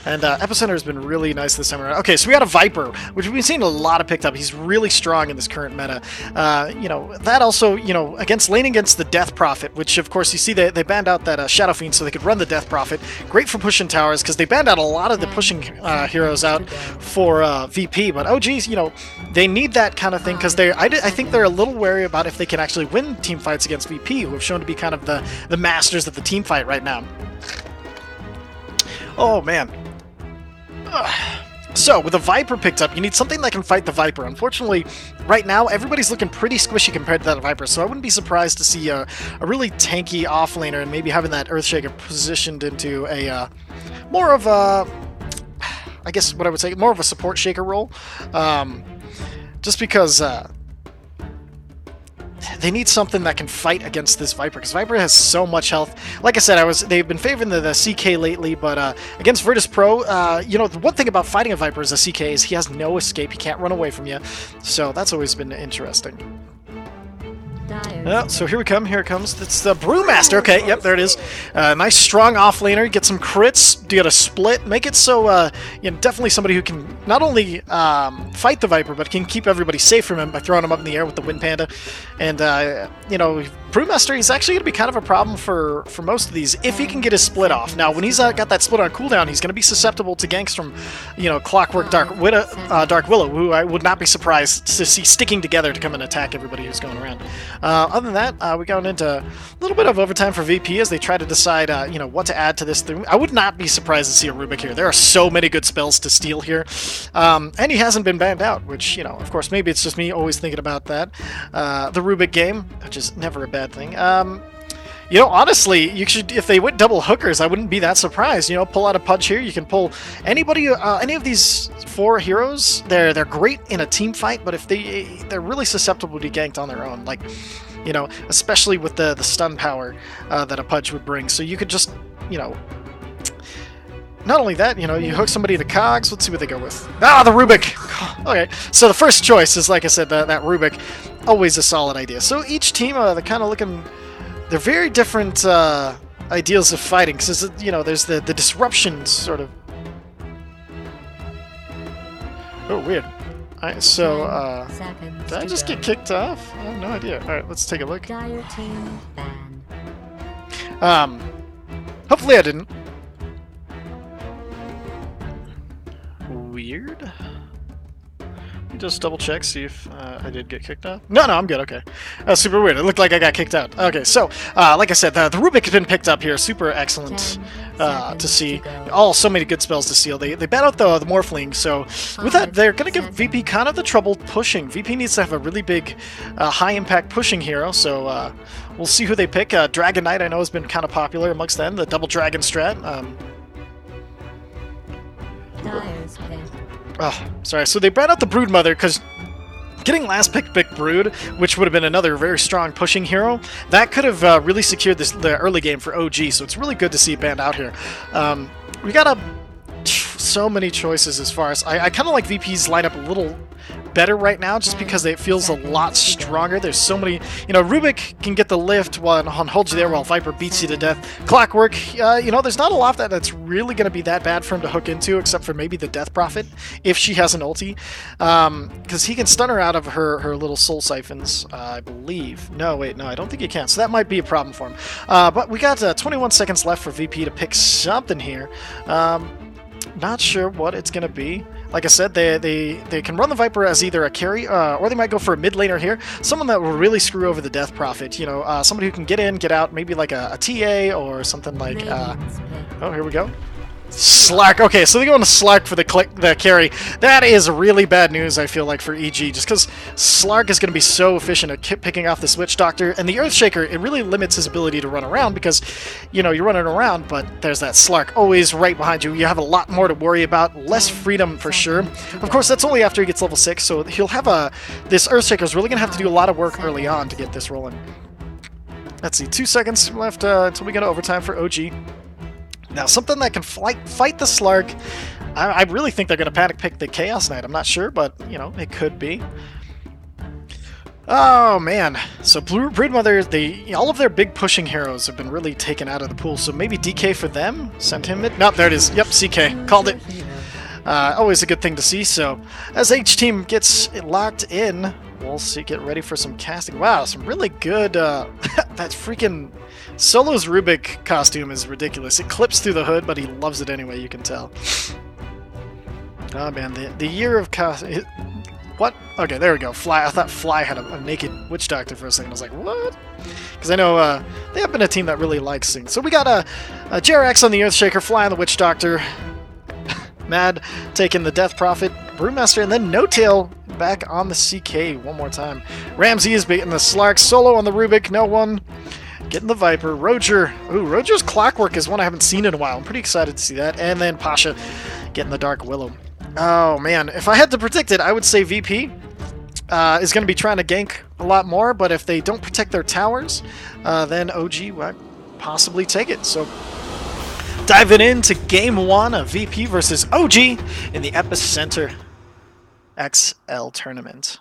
And Epicenter has been really nice this time around. Okay, so we got a Viper, which we've been seeing a lot of picked up. He's really strong in this current meta. You know, that also, you know, laning against the Death Prophet, which of course you see they banned out that Shadow Fiend so they could run the Death Prophet. Great for pushing towers because they banned out a lot of the pushing heroes out for VP. But OGs, you know, they need that kind of thing because I think they're a little wary about if they can actually win team fights against VP, who have shown to be kind of the masters of the team fight right now. Oh man. So, with a Viper picked up, you need something that can fight the Viper. Unfortunately, right now, everybody's looking pretty squishy compared to that Viper, so I wouldn't be surprised to see a really tanky offlaner and maybe having that Earthshaker positioned into a more of a, I guess what I would say, more of a support shaker role. Just because they need something that can fight against this Viper, because Viper has so much health. Like I said, they've been favoring the CK lately, but against Virtus Pro, you know, the one thing about fighting a Viper as a CK is he has no escape. He can't run away from you, so that's always been interesting. Oh, so here we come. Here it comes. It's the Brewmaster. Okay, yep, there it is. Nice, strong offlaner. Get some crits. Get a split. Make it so, you know, definitely somebody who can not only fight the Viper, but can keep everybody safe from him by throwing him up in the air with the Wind Panda. And, you know, Brewmaster, he's actually going to be kind of a problem for most of these if he can get his split off. Now, when he's got that split on cooldown, he's going to be susceptible to ganks from, you know, Clockwork Dark Willow, who I would not be surprised to see sticking together to come and attack everybody who's going around. Other than that, we got into a little bit of overtime for VP as they try to decide, you know, what to add to this thing. I would not be surprised to see a Rubik here. There are so many good spells to steal here. And he hasn't been banned out, which, you know, of course, maybe it's just me always thinking about that. The Rubik game, which is never a bad thing. You know, honestly, you should, if they went double hookers, I wouldn't be that surprised. You know, pull out a Pudge here. You can pull anybody, any of these 4 heroes. They're great in a team fight, but if they're really susceptible to be ganked on their own. Like, you know, especially with the stun power that a Pudge would bring. So you could just, you know, not only that, you know, you hook somebody to Cogs. Let's see what they go with. Ah, the Rubik! Okay, so the first choice is, like I said, that Rubik. Always a solid idea. So each team, they're kind of looking... They're very different ideals of fighting, because, you know, there's the disruption, sort of... Oh, weird. Alright, so, did I just get kicked off? I have no idea. Alright, let's take a look. Hopefully I didn't. Weird. Let me just double check, see if I did get kicked out. No, I'm good, okay. Super weird. It looked like I got kicked out. Okay, so, like I said, the Rubik has been picked up here. Super excellent to see. So many good spells to steal. They ban out the Morphling, so with that, they're going to give VP kind of the trouble pushing. VP needs to have a really big, high-impact pushing hero, so we'll see who they pick. Dragon Knight, I know, has been kind of popular amongst them, the double dragon strat. Oh, sorry. So they brought out the Broodmother because getting last pick Brood, which would have been another very strong pushing hero, that could have really secured the early game for OG. So it's really good to see it banned out here. We got so many choices as far as I kind of like VP's lineup a little better right now, just because it feels a lot stronger. There's so many, you know, Rubik can get the lift while holds you there while Viper beats you to death. Clockwork, you know, there's not a lot that's really going to be that bad for him to hook into, except for maybe the Death Prophet, if she has an ulti, because he can stun her out of her little soul siphons, I believe. No, wait, no, I don't think he can, so that might be a problem for him. But we got 21 seconds left for VP to pick something here. Not sure what it's going to be. Like I said, they can run the Viper as either a carry, or they might go for a mid laner here. Someone that will really screw over the Death Prophet. You know, somebody who can get in, get out, maybe like a TA or something like... oh, here we go. Slark. Okay, so they go into Slark for the carry. That is really bad news, I feel like, for EG, just because Slark is going to be so efficient at picking off the Switch Doctor, and the Earthshaker, it really limits his ability to run around, because, you know, you're running around, but there's that Slark always right behind you. You have a lot more to worry about, less freedom for sure. Of course, that's only after he gets level 6, so he'll have this Earthshaker is really going to have to do a lot of work early on to get this rolling. Let's see, 2 seconds left until we get to overtime for OG. Now, something that can fight the Slark, I really think they're going to panic pick the Chaos Knight. I'm not sure, but, you know, it could be. Oh man, so Broodmother, all of their big pushing heroes have been really taken out of the pool, so maybe DK for them? Send him it? Nope, there it is. Yep, CK. Called it. Always a good thing to see, so as H team gets locked in, we'll see, get ready for some casting. Wow, some really good, that freaking Solo's Rubik costume is ridiculous. It clips through the hood, but he loves it anyway, you can tell. Oh man, the year of costume. What? Okay, there we go. Fly. I thought Fly had a naked witch doctor for a second. I was like, what? Because I know they have been a team that really likes things. So we got a Jerax on the Earthshaker, Fly on the witch doctor, Mad taking the Death Prophet, Brewmaster, and then No Tail back on the CK one more time. Ramsey is beating the Slark, Solo on the Rubik, no one. Getting the Viper, Roger. Ooh, Roger's Clockwork is one I haven't seen in a while. I'm pretty excited to see that. And then Pasha getting the Dark Willow. Oh man, if I had to predict it, I would say VP is going to be trying to gank a lot more, but if they don't protect their towers, then OG might possibly take it. So diving into Game 1 of VP versus OG in the Epicenter XL tournament.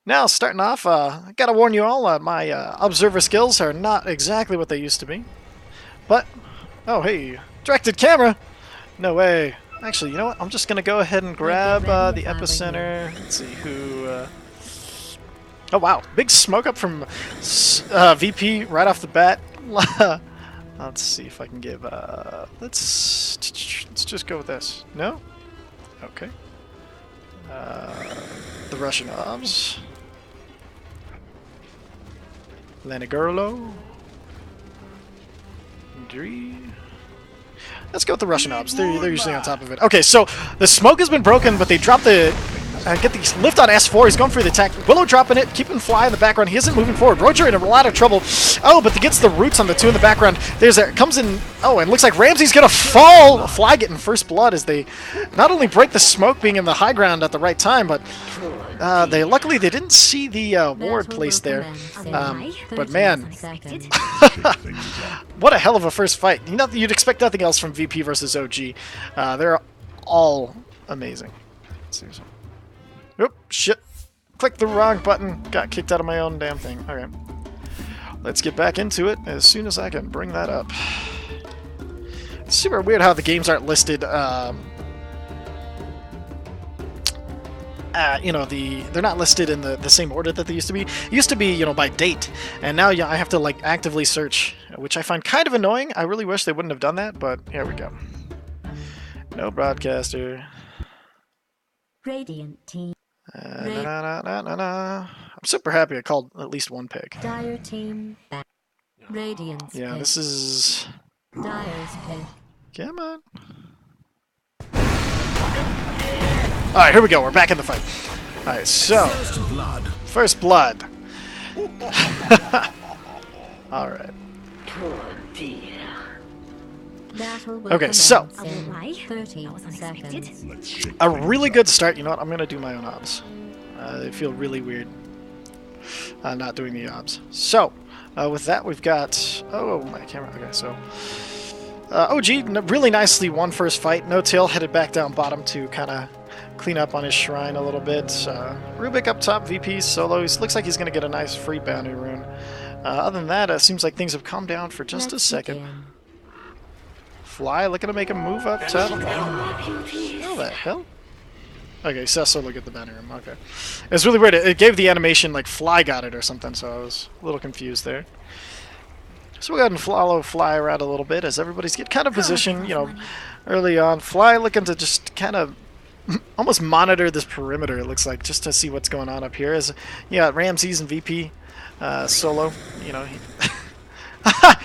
Now, starting off, I gotta warn you all, my observer skills are not exactly what they used to be. But, oh hey, directed camera! No way. Actually, you know what? I'm just going to go ahead and grab the Epicenter. Let's see who... Oh, wow. Big smoke up from VP right off the bat. Let's see if I can give... Let's just go with this. No? Okay. The Russian Obs. Lanigurlo. Dree. Let's go with the Russian Obs. They're usually on top of it. Okay, so the smoke has been broken, but they drop the... get the lift on S4. He's going for the attack. Willow dropping it, keeping Fly in the background. He isn't moving forward. Roger in a lot of trouble. Oh, but he gets the roots on the two in the background. Comes in... Oh, and looks like Ramsey's going to fall. Fly getting first blood as they not only break the smoke being in the high ground at the right time, but luckily they didn't see the ward placed there. But man, what a hell of a first fight. You'd expect nothing else from VP versus OG. They're all amazing. Let's see. Oop, shit. Clicked the wrong button. Got kicked out of my own damn thing. Okay. Let's get back into it as soon as I can bring that up. It's super weird how the games aren't listed, you know, they're not listed in the same order that they used to be. It used to be, you know, by date, and now I have to, like, actively search, which I find kind of annoying. I really wish they wouldn't have done that, but here we go. No broadcaster. Radiant team. I'm super happy I called at least one pick. Dire team back. Radiant's yeah, pick. this is... Dire's pick. Come on. Alright, here we go. We're back in the fight. Alright, so... First blood. Alright. Okay, so... 30 seconds. A really good start. You know what? I'm going to do my own obs. They feel really weird not doing the obs. So, with that, we've got... Oh, my camera. Okay, so... OG really nicely won first fight. No Tail headed back down bottom to kind of clean up on his shrine a little bit. Rubik up top, VP solo. Looks like he's going to get a nice free bounty rune. Other than that, it seems like things have calmed down for just a second. Fly looking to make a move up top. Oh, the hell? Okay, Cecil look at the bounty room. Okay. It's really weird. It gave the animation like Fly got it or something, so I was a little confused there. So we'll go ahead and follow Fly around a little bit as everybody's get kind of positioned, you know, early on. Fly looking to just kind of almost monitor this perimeter, it looks like, just to see what's going on up here. As yeah, Ramses and VP solo, you know, he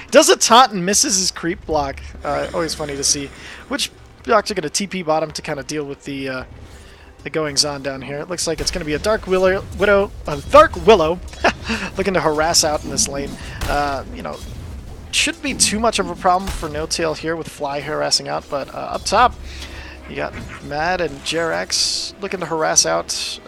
does a taunt and misses his creep block. Always funny to see. Which blocks are going to TP bottom to kind of deal with the goings on down here. It looks like it's going to be a Dark Willow looking to harass out in this lane. You know, shouldn't be too much of a problem for No Tail here with Fly harassing out, but up top you got Mad and Jerax looking to harass out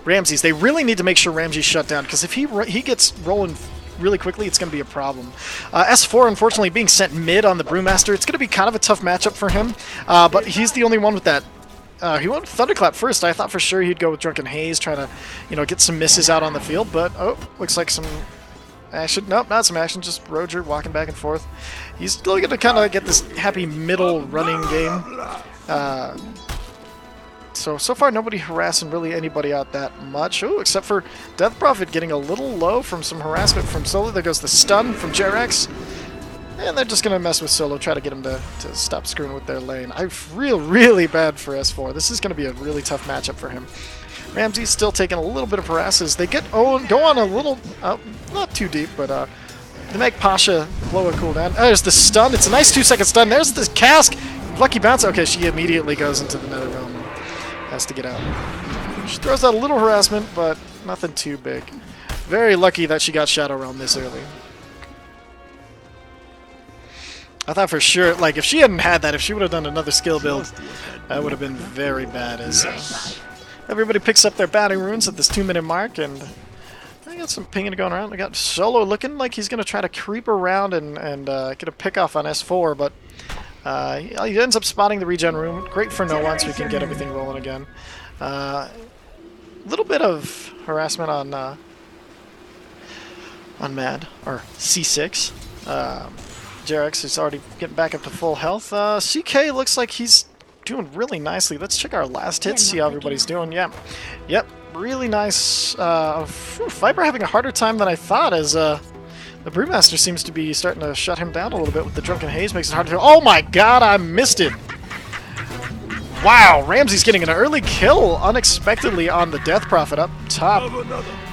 Ramses. They really need to make sure Ramses shut down, because if he gets rolling really quickly, it's going to be a problem. S4, unfortunately, being sent mid on the Brewmaster, it's going to be kind of a tough matchup for him, but he's the only one with that He went with Thunderclap first. I thought for sure he'd go with Drunken Haze, trying to, get some misses out on the field. But, looks like some action. Nope, not some action, just Roger walking back and forth. He's still going to kind of get this happy middle running game. So far, nobody harassing really anybody out that much. Oh, except for Death Prophet getting a little low from some harassment from Solo. There goes the stun from Jerax. And they're just going to mess with Solo, try to get him to stop screwing with their lane. I feel really bad for S4. This is going to be a really tough matchup for him. Ramsey's still taking a little bit of harasses. They go on a little, not too deep, but they make Pasha blow a cooldown. Oh, there's the stun. It's a nice 2-second stun. There's the cask. Lucky bounce. Okay, she immediately goes into the nether realm. Has to get out. She throws out a little harassment, but nothing too big. Very lucky that she got Shadow Realm this early. I thought for sure, like, if she hadn't had that, if she would have done another skill build, that would have been very bad. As everybody picks up their batting runes at this 2-minute mark, and I got some pinging going around. I got Solo looking like he's going to try to creep around and get a pick off on S4, but he ends up spotting the regen room. Great for no one, so we can get everything rolling again. A little bit of harassment on Mad, or C6. Jerax is already getting back up to full health. CK looks like he's doing really nicely. Let's check our last hits, see how everybody's doing. Yeah. Yep, really nice. Viper having a harder time than I thought, as the Brewmaster seems to be starting to shut him down a little bit with the Drunken Haze. Makes it hard to... Oh my god, I missed it! Wow, Ramsey's getting an early kill unexpectedly on the Death Prophet up top.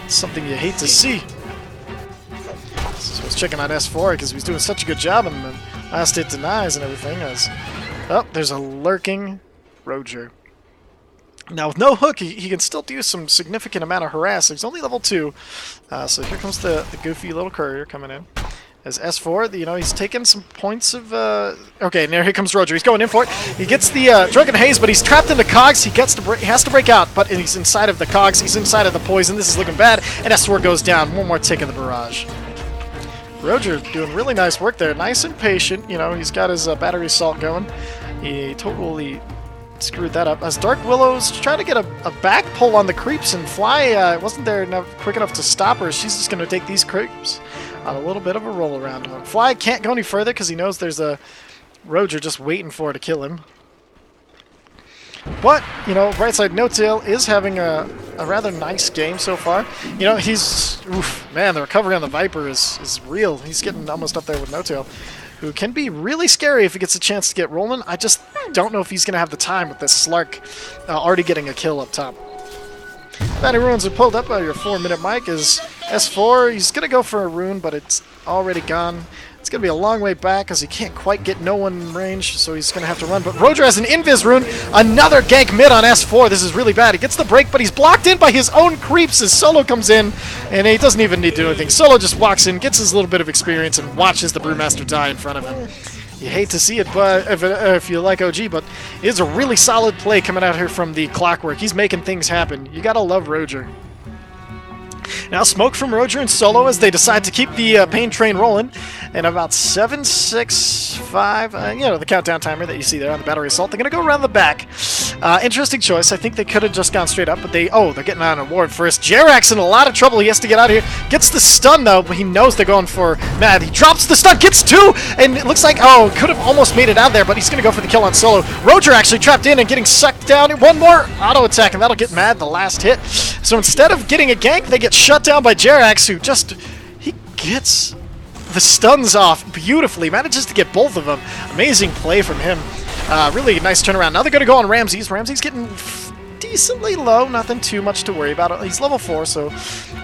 Something you hate to see. So I was checking on S4 because he was doing such a good job on the last hit denies and everything. There's a lurking Roger. Now with no hook, he can still do some significant amount of harass. He's only level 2, so here comes the goofy little courier coming in. As S4, he's taking some points of... Okay, and here comes Roger. He's going in for it. He gets the Drunken Haze, but he's trapped in the cogs. He has to break out, but he's inside of the cogs. He's inside of the poison. This is looking bad, and S4 goes down. One more tick of the barrage. Roger doing really nice work there. Nice and patient. He's got his battery assault going. He totally screwed that up. As Dark Willow's trying to get a back pull on the creeps, and Fly wasn't there quick enough to stop her. She's just going to take these creeps on a little bit of a roll around. Fly can't go any further because he knows there's a Roger just waiting for her to kill him. But, right side, No-Tail is having a rather nice game so far. He's... Oof, man, the recovery on the Viper is real. He's getting almost up there with No-Tail, who can be really scary if he gets a chance to get rolling. I just don't know if he's going to have the time with this Slark already getting a kill up top. Batty runes are pulled up by your 4-minute mic. Is S4, he's going to go for a rune, but it's already gone. It's going to be a long way back as he can't quite get no one in range, so he's going to have to run. But Roger has an Invis rune. Another gank mid on S4. This is really bad. He gets the break, but he's blocked in by his own creeps as Solo comes in, and he doesn't even need to do anything. Solo just walks in, gets his little bit of experience, and watches the Brewmaster die in front of him. You hate to see it, but if you like OG, but it's a really solid play coming out here from the Clockwork. He's making things happen. You gotta love Roger. Now smoke from Roger and Solo as they decide to keep the pain train rolling. And about 7, 6, 5, the countdown timer that you see there on the battery assault. They're going to go around the back. Interesting choice. I think they could have just gone straight up, but they're getting on an award first. Jerax in a lot of trouble. He has to get out of here. Gets the stun, though, but he knows they're going for Mad. He drops the stun, gets 2, and it looks like, could have almost made it out there, but he's going to go for the kill on Solo. Roger actually trapped in and getting sucked down. One more auto attack, and that'll get Mad the last hit. So instead of getting a gank, they get shut down by Jerax, who he gets the stuns off beautifully, manages to get both of them. Amazing play from him. Really nice turnaround. Now they're going to go on Ramses. Ramses getting decently low, nothing too much to worry about. He's level 4, so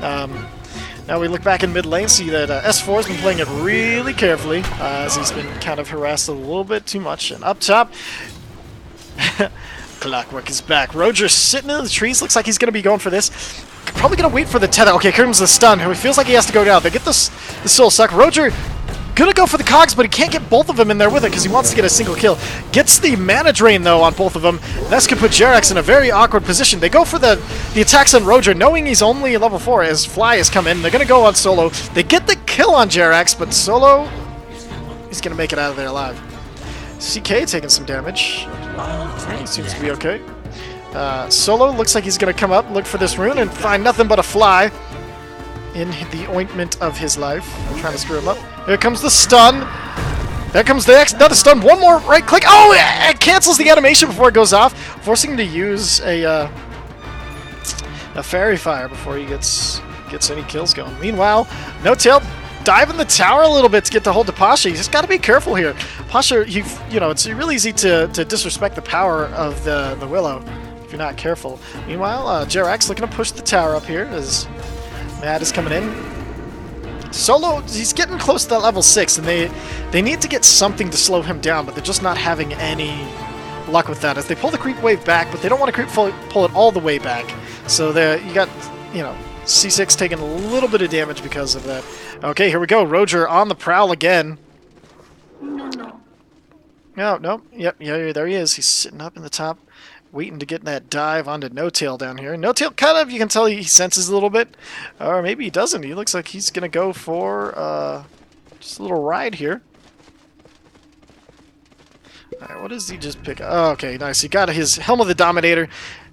now we look back in mid lane, see that S4 has been playing it really carefully, as he's been kind of harassed a little bit too much. And up top, Clockwork is back. Roger sitting in the trees. Looks like he's going to be going for this. Probably going to wait for the tether. Okay, here comes the stun. He feels like he has to go down. They get the soul suck. Roger going to go for the cogs, but he can't get both of them in there with it because he wants to get a single kill. Gets the mana drain, though, on both of them. That's going to put Jerax in a very awkward position. They go for the attacks on Roger, knowing he's only level 4 as Fly has come in. They're going to go on Solo. They get the kill on Jerax, but Solo is going to make it out of there alive. CK taking some damage. He seems to be okay. Solo looks like he's going to come up, look for this rune, and find nothing but a fly in the ointment of his life. I'm trying to screw him up. Here comes the stun. There comes the another stun. One more right click. Oh, it cancels the animation before it goes off, forcing him to use a fairy fire before he gets any kills going. Meanwhile, No Tail dive in the tower a little bit to get to hold to Pasha. You just got to be careful here. Pasha, you know, it's really easy to disrespect the power of the Willow if you're not careful. Meanwhile, Jerax looking to push the tower up here as Mad is coming in. Solo, he's getting close to that level 6, and they need to get something to slow him down, but they're just not having any luck with that as they pull the creep wave back, but they don't want to pull it all the way back. So you got, you know, C6 taking a little bit of damage because of that. Okay, here we go. Roger on the prowl again. No. Yep, yeah, there he is. He's sitting up in the top, waiting to get that dive onto No Tail down here. No Tail kind of, you can tell he senses a little bit. Or maybe he doesn't. He looks like he's going to go for just a little ride here. Alright, what does he just pick up? Oh, okay, nice. He got his Helm of the Dominator.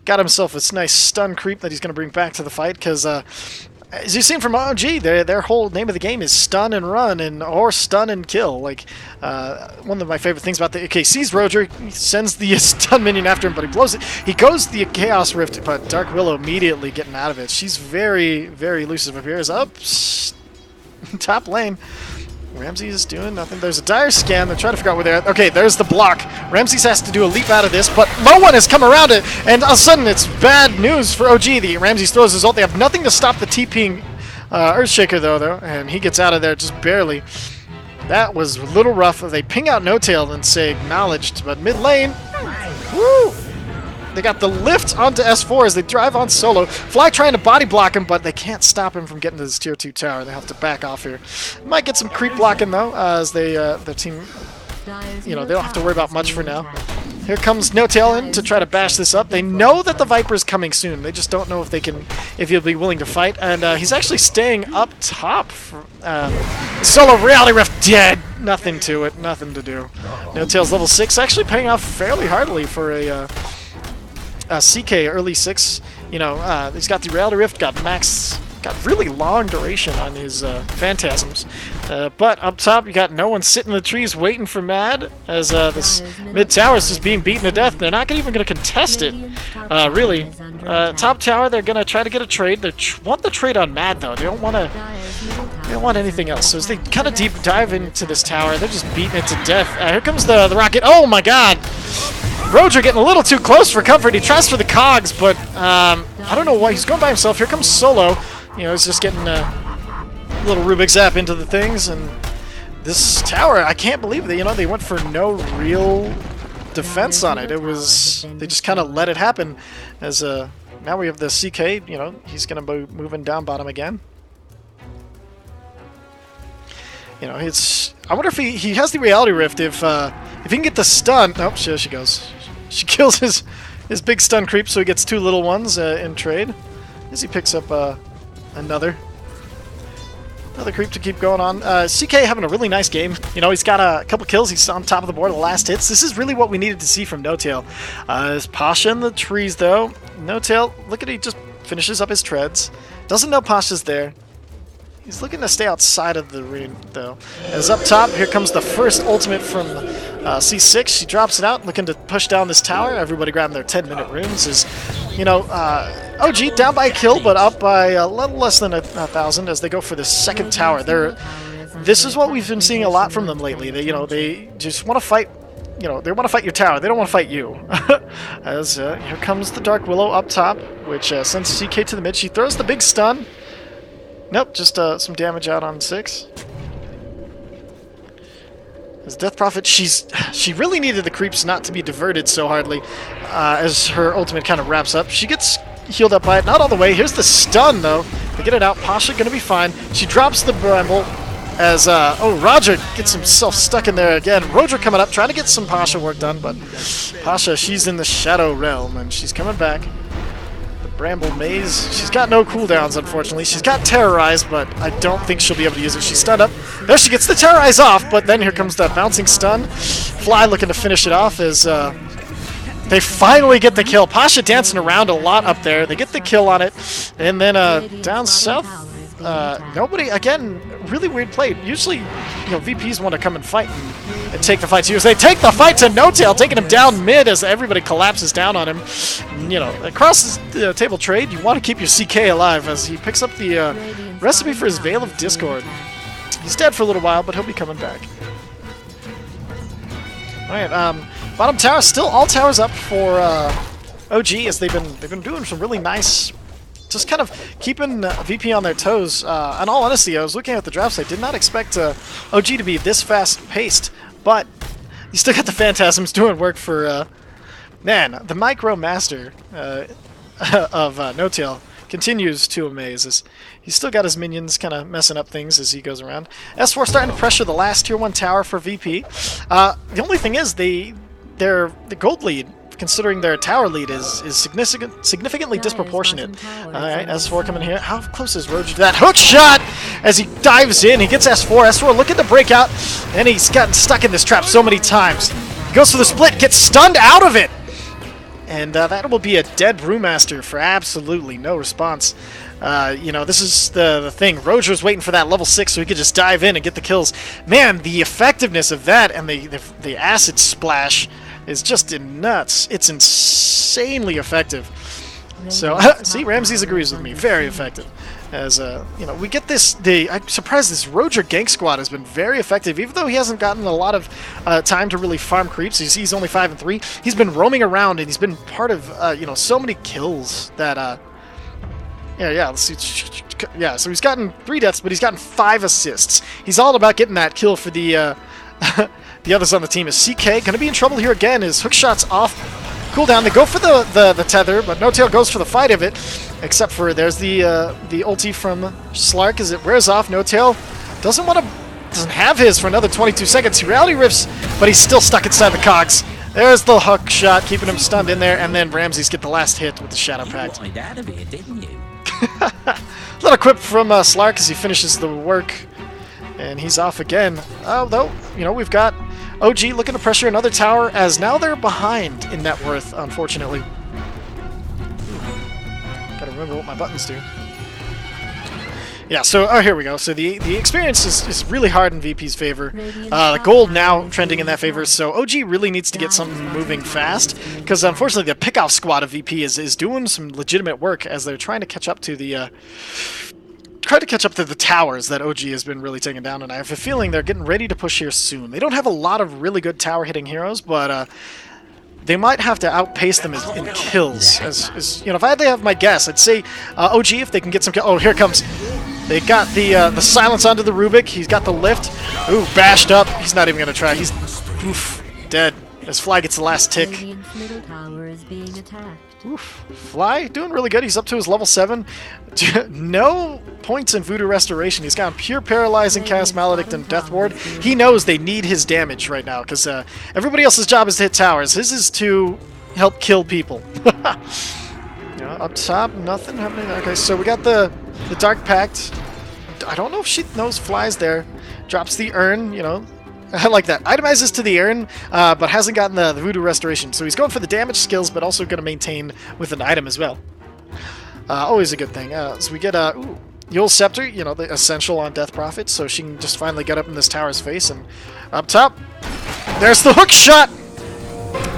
Got himself this nice stun creep that he's going to bring back to the fight, because as you've seen from OG, their whole name of the game is stun and run, or stun and kill. Like, one of my favorite things about sees Roger, he sends the stun minion after him, but he blows it. He goes the Chaos Rift, but Dark Willow immediately getting out of it. She's very, very elusive up here. Is up top lane. Ramsey is doing nothing. There's a dire scan. They're trying to figure out where they're at. Okay, there's the block. Ramses has to do a leap out of this, but no one has come around it, and all of a sudden it's bad news for OG. The Ramses throws his ult. They have nothing to stop the TPing Earthshaker, though, and he gets out of there just barely. That was a little rough. They ping out No Tail and say acknowledged, but mid lane, woo! They got the lift onto S4 as they drive on Solo. Fly trying to body block him, but they can't stop him from getting to this tier 2 tower. They have to back off here. Might get some creep blocking, though, as their team, you know, they don't have to worry about much for now. Here comes No Tail in to try to bash this up. They know that the Viper's coming soon. They just don't know if he'll be willing to fight. And he's actually staying up top. Solo Reality Rift dead. Nothing to it. Nothing to do. No Tail's level 6, actually paying off fairly hardly for a CK early 6. You know, he's got the Reality Rift, got really long duration on his Phantasms. But up top, you got no one sitting in the trees waiting for Mad, as this mid tower is just being beaten to death. They're not even going to contest it, really. Top tower, they're going to try to get a trade. They want the trade on Mad, though. They don't want anything else. So as they kind of deep dive into this tower, they're just beating it to death. Here comes the rocket. Oh my god! Roger getting a little too close for comfort. He tries for the cogs, but I don't know why. He's going by himself. Here comes Solo. You know, he's just getting a little Rubik's Zap into the things. And this tower, I can't believe it. You know, they went for no real defense on it. They just kind of let it happen. As now we have the CK. You know, he's going to be moving down bottom again. You know, I wonder if he has the Reality Rift. If he can get the stun. Oh, there she goes. She kills his big stun creep, so he gets 2 little ones in trade. As he picks up another creep to keep going on. CK having a really nice game. You know, he's got a couple kills. He's on top of the board. The last hits. This is really what we needed to see from No Tail. There's Pasha in the trees, though. No Tail, look at he just finishes up his treads. Doesn't know Pasha's there. He's looking to stay outside of the ring, though. As up top, here comes the first ultimate from C6. She drops it out, looking to push down this tower. Everybody grabbing their 10-minute runes. You know, OG down by a kill, but up by a little less than 1,000 as they go for the second tower. This is what we've been seeing a lot from them lately. They just want to fight. You know, they want to fight your tower. They don't want to fight you. As here comes the Dark Willow up top, which sends CK to the mid. She throws the big stun. Nope, just some damage out on 6. As Death Prophet, she really needed the creeps not to be diverted so hardly as her ultimate kind of wraps up. She gets healed up by it, not all the way. Here's the stun, though. They get it out. Pasha gonna be fine. She drops the Bramble as, Roger gets himself stuck in there again. Roger coming up, trying to get some Pasha work done, but Pasha, she's in the Shadow Realm, and she's coming back. Bramble Maze. She's got no cooldowns, unfortunately. She's got Terrorize, but I don't think she'll be able to use it. She's stunned up. There she gets the Terrorize off, but then here comes that bouncing stun. Fly looking to finish it off as They finally get the kill. Pasha dancing around a lot up there. They get the kill on it. And then down south, nobody, again, really weird play. Usually, VPs want to come and fight and take the fight to you. They take the fight to No-Tail, taking him down mid as everybody collapses down on him. Across the table trade, you want to keep your CK alive as he picks up the recipe for his Veil of Discord. He's dead for a little while, but he'll be coming back. Alright, bottom tower, still all towers up for OG as they've been doing some really nice, just kind of keeping VP on their toes. In all honesty, I was looking at the drafts. I did not expect OG to be this fast-paced, but you still got the Phantasms doing work for, man, the Micro Master of No-Tail continues to amaze. As he's still got his minions kind of messing up things as he goes around. S4 starting to pressure the last tier 1 tower for VP. The only thing is the gold lead, considering their tower lead, is significantly disproportionate. Alright, S4 coming here. How close is Roger to that hook shot as he dives in? He gets S4. S4 looking to break out, and he's gotten stuck in this trap so many times. He goes for the split, gets stunned out of it. And that will be a dead Brewmaster for absolutely no response. This is the thing. Roger's waiting for that level 6 so he could just dive in and get the kills. Man, the effectiveness of that and the acid splash is just nuts. It's insanely effective. So, see, Ramses agrees with me. Very effective. As, we get this... I'm surprised this Roger gank squad has been very effective, even though he hasn't gotten a lot of time to really farm creeps. He's only 5 and 3. He's been roaming around, and he's been part of, so many kills that, let's see. Yeah, so he's gotten 3 deaths, but he's gotten 5 assists. He's all about getting that kill for the, the others on the team. Is CK going to be in trouble here again? His hook shot's off cooldown. They go for the tether, but No-Tail goes for the fight of it. Except for there's the ulti from Slark as it wears off. No-Tail doesn't have his for another 22 seconds. He reality rifts, but he's still stuck inside the cogs. There's the hook shot, keeping him stunned in there, and then Ramses get the last hit with the Shadow Pact. You wanted out of here, didn't you? Little quip from Slark as he finishes the work, and he's off again. Though, we've got OG looking to pressure another tower, as now they're behind in net worth, unfortunately. Gotta remember what my buttons do. Yeah, so, here we go. So the experience is really hard in VP's favor. The gold now trending in that favor, so OG really needs to get something moving fast, because unfortunately the pick-off squad of VP is doing some legitimate work as they're trying to catch up to the towers that OG has been really taking down, and I have a feeling they're getting ready to push here soon. They don't have a lot of really good tower-hitting heroes, but they might have to outpace them in kills. As if I had to have my guess, I'd say OG if they can get some kills. Oh, here it comes. They got the silence onto the Rubik. He's got the lift. Ooh, bashed up. He's not even going to try. He's dead. As Fly gets the last tick. Middle tower is being attacked. Oof. Fly doing really good. He's up to his level 7. No points in Voodoo Restoration. He's got pure Paralyzing, Cast Maledict, and Death Ward. He knows they need his damage right now because everybody else's job is to hit towers. His is to help kill people. Up top, nothing happening. Okay, so we got the Dark Pact. I don't know if she knows Fly's there. Drops the urn, I like that. Itemizes to the urn, but hasn't gotten the Voodoo Restoration. So he's going for the damage skills, but also going to maintain with an item as well. Always a good thing. So we get Yule's Scepter, the essential on Death Prophet, so she can just finally get up in this tower's face. And up top, there's the hook shot!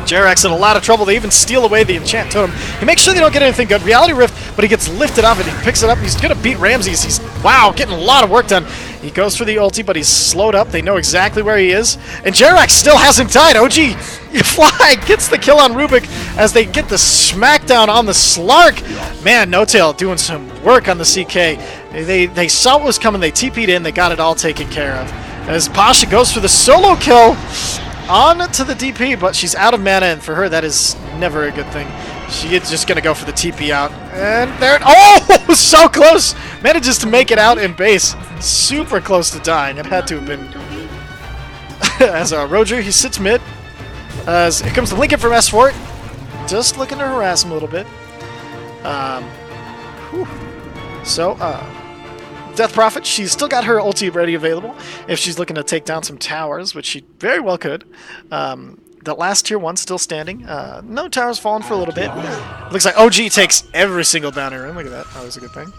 Jerax in a lot of trouble. They even steal away the enchant totem. He makes sure they don't get anything good. Reality Rift, but he gets lifted off and he picks it up. He's going to beat Ramses. He's, wow, getting a lot of work done. He goes for the ulti, but he's slowed up. They know exactly where he is. And Jerax still hasn't died. OG Fly gets the kill on Rubik as they get the smackdown on the Slark. Man, No-Tail doing some work on the CK. They saw what was coming. They TP'd in. They got it all taken care of. As Pasha goes for the solo kill. On to the DP, but she's out of mana, and for her, that is never a good thing. She is just going to go for the TP out. And there... Oh! So close! Manages to make it out in base. Super close to dying. It had to have been... As Roger, he sits mid. As here comes the Lincoln from S4. Just looking to harass him a little bit. So, Death Prophet, she's still got her ulti ready available if she's looking to take down some towers, which she very well could. the last tier 1 still standing. No towers fallen for a little bit. Looks like OG takes every single bounty rune. Look at that. That was a good thing.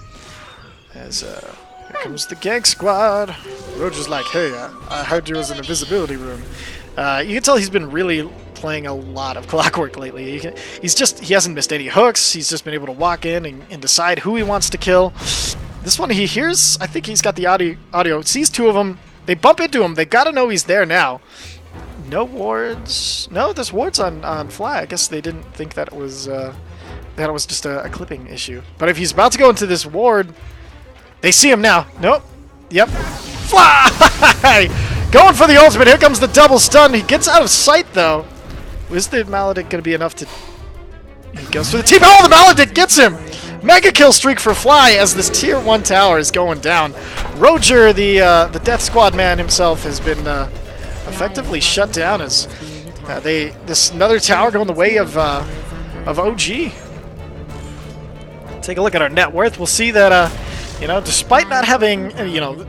As here comes the gank squad. Roger's like, hey, I heard you was an invisibility rune. You can tell he's been really playing a lot of Clockwork lately. He hasn't missed any hooks. He's just been able to walk in and decide who he wants to kill. This one he hears, I think he's got the audio. Sees 2 of them. They bump into him. They gotta know he's there now. No wards. No, there's wards on Fly. I guess they didn't think that it was just a clipping issue. But if he's about to go into this ward, they see him now. Nope. Yep. Fly! Going for the ultimate. Here comes the double stun. He gets out of sight though. Is the Maledict going to be enough to... He goes for the TP. Oh, the Maledict gets him! Mega kill streak for Fly as this tier 1 tower is going down. Roger, the Death Squad man himself, has been effectively shut down as this another tower going the way of OG. Take a look at our net worth. We'll see that you know, despite not having, you know,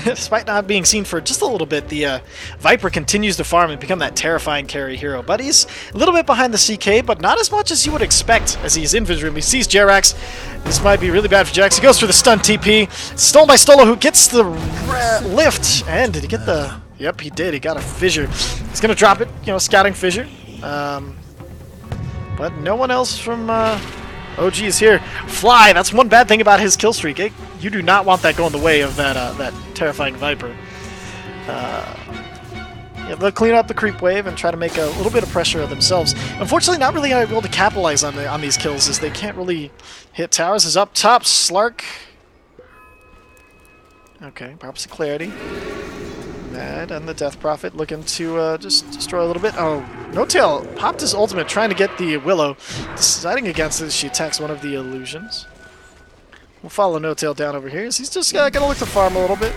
despite not being seen for just a little bit, the Viper continues to farm and become that terrifying carry hero. But he's a little bit behind the CK, but not as much as you would expect as he's in Vision. He sees Jerax. This might be really bad for Jerax. He goes for the stun TP. Stolen by Stolo, who gets the lift. And did he get the... Yep, he did. He got a fissure. He's going to drop it, you know, scouting fissure. But no one else from... OG is here. Fly, that's one bad thing about his kill streak. You do not want that going the way of that terrifying Viper. Yeah, they'll clean up the creep wave and try to make a little bit of pressure of themselves. Unfortunately, not really able to capitalize on these kills as they can't really hit towers. Is up top, Slark. Okay, props to Clarity. Mad and the Death Prophet looking to just destroy a little bit. Oh, No-Tail popped his ultimate trying to get the Willow. Deciding against it, she attacks one of the illusions. We'll follow No-Tail down over here. He's just going to look to farm a little bit.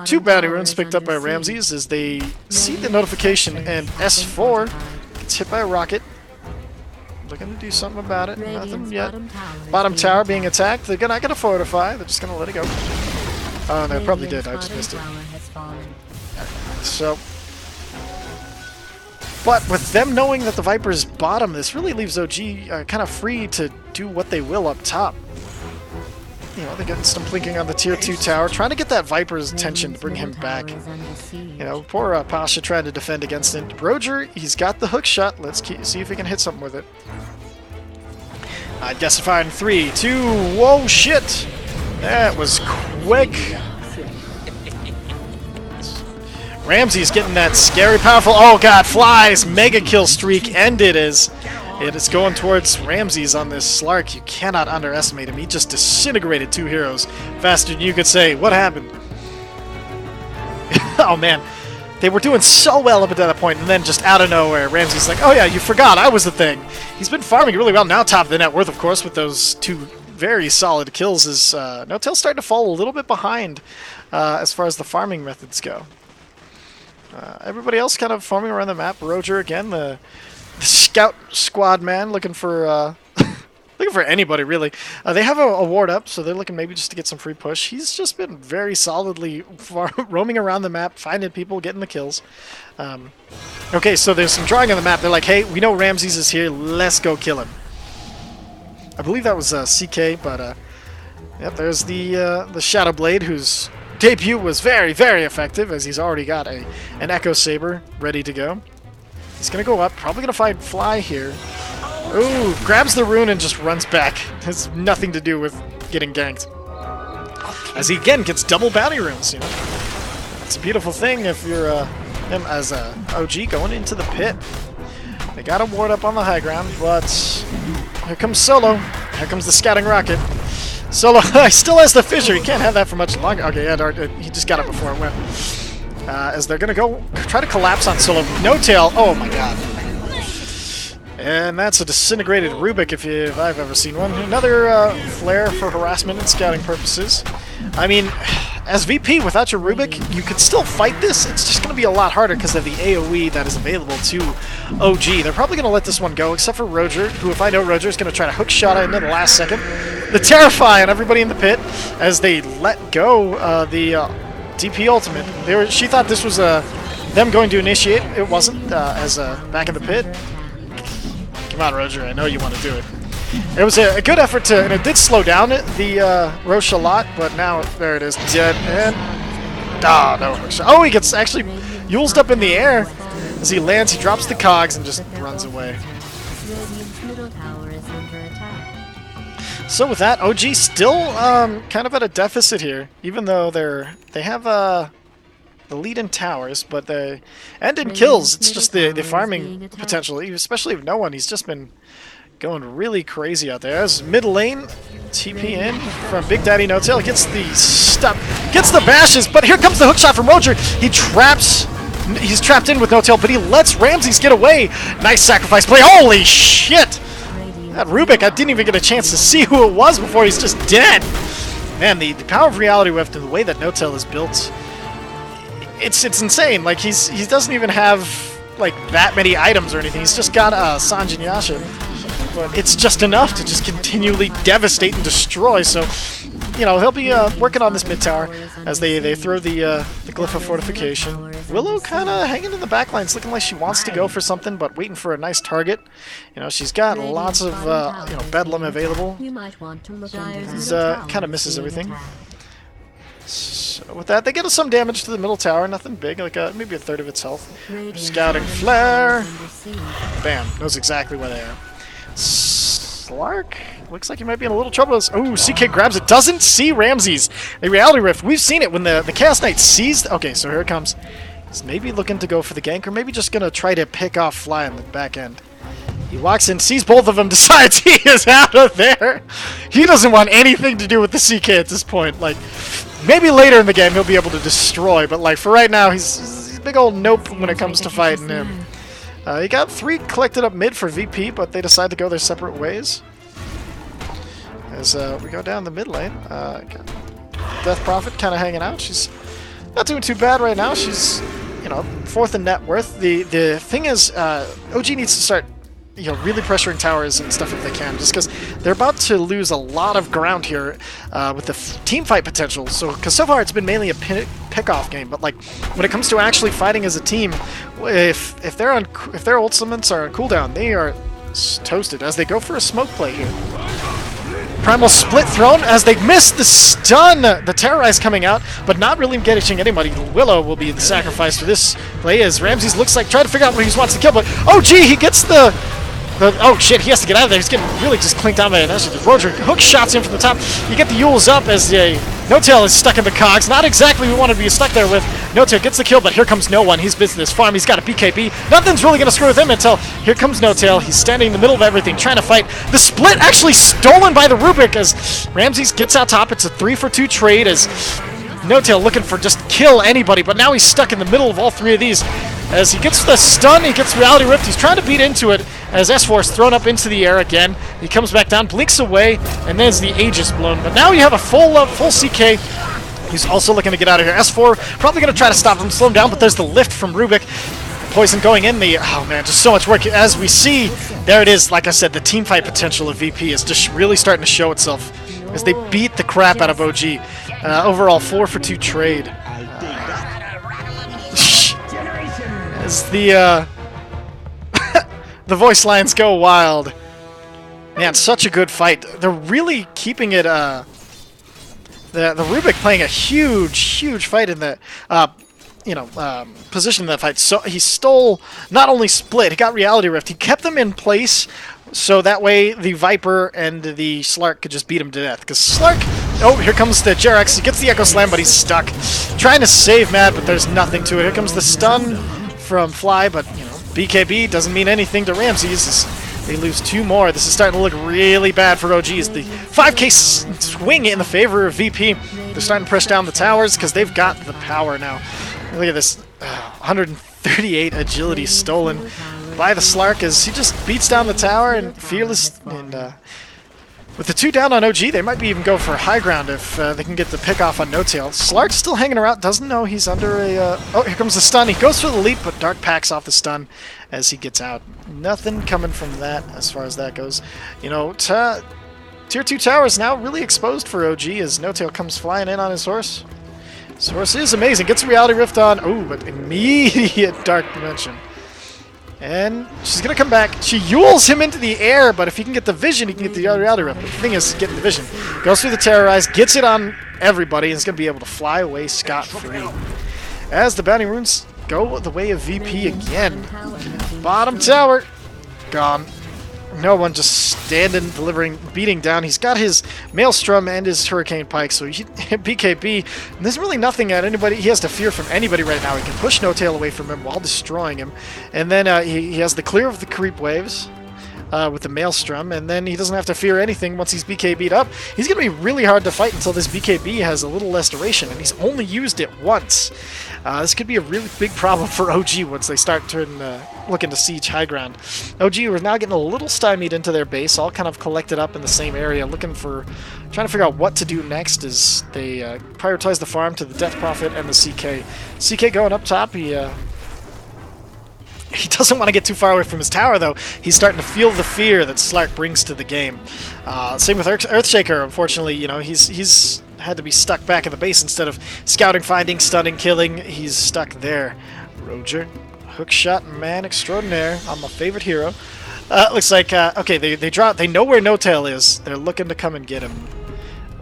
2 bounty runes picked up by Ramses as they see the notification, and S4 gets hit by a rocket. Looking to do something about it. Nothing yet. Bottom tower being attacked. They're not going to fortify. They're just going to let it go. Oh, they probably did. I just missed it. So, but with them knowing that the Viper's bottom, this really leaves OG kind of free to do what they will up top. You know, they get some plinking on the tier 2 tower, trying to get that Viper's attention to bring him back. You know, poor Pasha trying to defend against it. Roger, he's got the hook shot. Let's see if he can hit something with it. I guess if in 3, 2, whoa, shit! That was quick. Ramsey's getting that scary, powerful... Oh, God, Fly's mega kill streak ended as it is going towards Ramses on this Slark. You cannot underestimate him. He just disintegrated 2 heroes faster than you could say. What happened? Oh, man. They were doing so well up until that point, and then just out of nowhere, Ramsey's like, oh, yeah, you forgot. I was the thing. He's been farming really well. Now top of the net worth, of course, with those 2 very solid kills. Is No-Tail's starting to fall a little bit behind as far as the farming methods go. Everybody else kind of farming around the map. Roger again, the scout squad man, looking for looking for anybody really. They have a ward up, so they're looking maybe just to get some free push. He's just been very solidly roaming around the map, finding people, getting the kills. Okay, so there's some drawing on the map. They're like, hey, we know Ramses is here. Let's go kill him. I believe that was CK, but yep, there's the Shadow Blade, whose debut was very, very effective, as he's already got an Echo Saber ready to go. He's going to go up, probably going to find Fly here. Ooh, grabs the rune and just runs back. Has nothing to do with getting ganked. As he again gets double bounty runes, you know. It's a beautiful thing if you're him as a OG going into the pit. They got a ward up on the high ground, but here comes Solo. Here comes the scouting rocket. Solo still has the fissure. He can't have that for much longer. Okay, yeah, he just got it before it went. As they're going to go try to collapse on Solo. No-Tail. Oh, my God. And that's a disintegrated Rubik if I've ever seen one. Another flare for harassment and scouting purposes. I mean, as VP, without your Rubik, you could still fight this. It's just going to be a lot harder because of the AoE that is available to OG. They're probably going to let this one go, except for Roger, who, if I know Roger, is going to try to hook shot it in the last second. The Terrify on everybody in the pit as they let go the DP ultimate. She thought this was a them going to initiate. It wasn't, as back in the pit. Come on, Roger, I know you want to do it. It was a good effort to, and it did slow down the Roche a lot, but now, there it is, dead, and, no, he gets actually uled up in the air. As he lands, he drops the cogs and just runs away. So with that, OG still kind of at a deficit here, even though they have the lead in towers, but they and in kills. It's just the farming potential, especially if no one. He's just been going really crazy out there. As mid lane, TP in from Big Daddy No-Tail gets the stop, gets the bashes, but here comes the hook shot from Roger. He's trapped in with No-Tail, but he lets Ramses get away. Nice sacrifice play. Holy shit! That Rubik, I didn't even get a chance to see who it was before he's just dead. Man, the power of reality rift and the way that No-Tail is built, it's insane. Like he doesn't even have like that many items or anything. He's just got Sanjin Yasha, but it's just enough to just continually devastate and destroy. So, you know, he'll be working on this mid tower as they throw the glyph of fortification. Willow kind of hanging in the back lines, looking like she wants to go for something, but waiting for a nice target. You know, she's got lots of Bedlam available. He's kind of misses everything. So with that, they get some damage to the middle tower. Nothing big, like maybe a third of its health. Scouting flare. Bam, knows exactly where they are. Slark looks like he might be in a little trouble. Oh, CK grabs it. Doesn't see Ramses. A reality rift. We've seen it when the Chaos Knight sees. Okay, so here it comes. He's maybe looking to go for the gank, or maybe just gonna try to pick off Fly on the back end. He walks in, sees both of them, decides he is out of there. He doesn't want anything to do with the CK at this point. Like, maybe later in the game he'll be able to destroy, but like for right now, he's a big old nope when it comes to fighting him. He got 3 collected up mid for VP, but they decide to go their separate ways. As we go down the mid lane, Death Prophet kind of hanging out. She's not doing too bad right now. She's, you know, 4th in net worth. The thing is, OG needs to start, you know, really pressuring towers and stuff if they can, just because they're about to lose a lot of ground here with the team fight potential. So, because so far it's been mainly a pick-off game, but like when it comes to actually fighting as a team, if their ultimates are on cooldown, they are toasted as they go for a smoke play here. Primal split thrown as they miss the stun. The Terrorize coming out, but not really getting anybody. Willow will be the sacrifice for this play as Ramses looks like trying to figure out what he wants to kill, but oh gee, he gets the oh shit, he has to get out of there. He's getting really just clinked down by an Escher. Roger hook shots in from the top. You get the Yules up as No-Tail is stuck in the cogs. Not exactly what we wanted to be stuck there with. No-Tail gets the kill, but here comes no one. He's busy this farm. He's got a BKB. Nothing's really going to screw with him until here comes No-Tail. He's standing in the middle of everything, trying to fight. The split actually stolen by the Rubik as Ramses gets out top. It's a 3-for-2 trade as No-Tail looking for just kill anybody, but now he's stuck in the middle of all 3 of these. As he gets the stun, he gets Reality Rift. He's trying to beat into it as S4 is thrown up into the air again. He comes back down, blinks away, and then the Aegis blown. But now you have a full CK. He's also looking to get out of here. S4 probably going to try to stop him, slow him down, but there's the lift from Rubik. Poison going in the... Oh, man, just so much work. As we see, there it is. Like I said, the team fight potential of VP is just really starting to show itself as they beat the crap out of OG. Overall, 4-for-2 trade. As the voice lines go wild. Man, such a good fight. They're really keeping it... the Rubik playing a huge fight in the... position in that fight. So he stole, not only split, he got Reality Rift. He kept them in place so that way the Viper and the Slark could just beat him to death. Because Slark, oh, here comes the Jerax. He gets the Echo Slam, but he's stuck. Trying to save Mad, but there's nothing to it. Here comes the stun from Fly, but, you know, BKB doesn't mean anything to Ramses. They lose 2 more. This is starting to look really bad for OGs. The 5k swing in the favor of VP. They're starting to press down the towers because they've got the power now. Look at this, 138 agility stolen by the Slark as he just beats down the tower and Fearless. And with the 2 down on OG, they might be even go for high ground if they can get the pick off on No-Tail. Slark's still hanging around, doesn't know he's under a... oh, here comes the stun. He goes for the leap, but Dark packs off the stun as he gets out. Nothing coming from that as far as that goes. You know, Tier 2 tower is now really exposed for OG as No-Tail comes flying in on his horse. Source is amazing. Gets a reality rift on. Oh, but immediate dark dimension. And she's going to come back. She yules him into the air, but if he can get the vision, he can get the reality rift. But the thing is, getting the vision. Goes through the terrorize, gets it on everybody, and is going to be able to fly away scot-free. As the bounty runes go the way of VP again. Bottom tower. Gone. No one just standing, delivering, beating down. He's got his Maelstrom and his Hurricane Pike, so he BKB. And there's really nothing that anybody he has to fear from anybody right now. He can push No Tail away from him while destroying him. And then he has the clear of the creep waves with the Maelstrom, and then he doesn't have to fear anything once he's BKB'd up. He's going to be really hard to fight until this BKB has a little less duration, and he's only used it once. This could be a really big problem for OG once they start looking to siege high ground. OG are now getting a little stymied into their base, all kind of collected up in the same area, trying to figure out what to do next as they prioritize the farm to the Death Prophet and the CK. CK going up top, he doesn't want to get too far away from his tower, though. He's starting to feel the fear that Slark brings to the game. Same with Earthshaker, unfortunately. You know, he's had to be stuck back in the base instead of scouting, finding, stunning, killing. He's stuck there. Roger, hookshot man extraordinaire. I'm my favorite hero. Looks like okay. They know where No Tail is. They're looking to come and get him.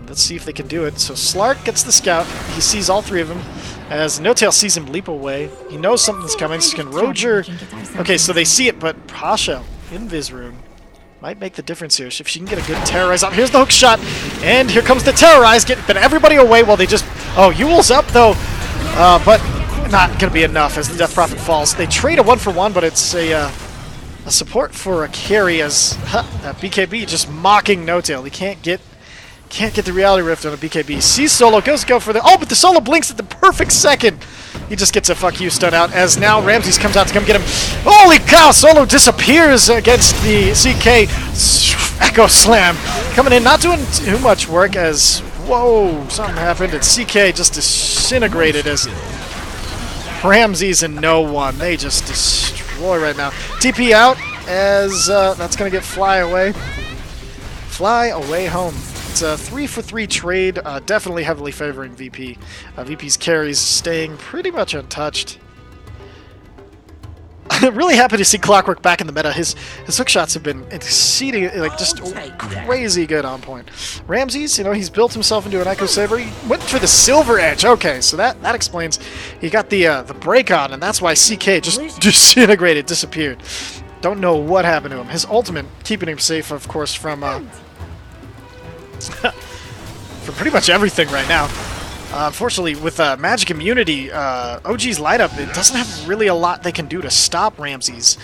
Let's see if they can do it. So Slark gets the scout. He sees all three of them. As No Tail sees him leap away, he knows something's coming. So can Roger... Okay, so they see it, but Pasha, Invis rune, might make the difference here. If she can get a good terrorize out. Here's the hook shot, and here comes the terrorize. But everybody away while they just... Oh, Yule's up, though, but not going to be enough as the Death Prophet falls. They trade a 1-for-1, but it's a support for a carry as that BKB just mocking No Tail. He can't get the reality rift on a BKB. Sees Solo, goes to go for the... Oh, but the Solo blinks at the perfect second. He just gets a fuck you stun out as now Ramses comes out to come get him. Holy cow, Solo disappears against the CK Echo Slam. Coming in, not doing too much work as... Whoa, something happened. And CK just disintegrated as Ramses and no one. They just destroy right now. TP out as that's going to get Fly away. Fly away home. It's a 3-for-3 trade, definitely heavily favoring VP. VP's carries staying pretty much untouched. Really happy to see Clockwork back in the meta. His hook shots have been exceeding, like, just crazy good on point. Ramses, you know, he's built himself into an Echo Saber. He went for the Silver Edge. Okay, so that explains. He got the break on, and that's why CK just disintegrated, disappeared. Don't know what happened to him. His ultimate keeping him safe, of course, from for pretty much everything right now. Unfortunately, with Magic Immunity, OG's light up, it doesn't have really a lot they can do to stop Ramses'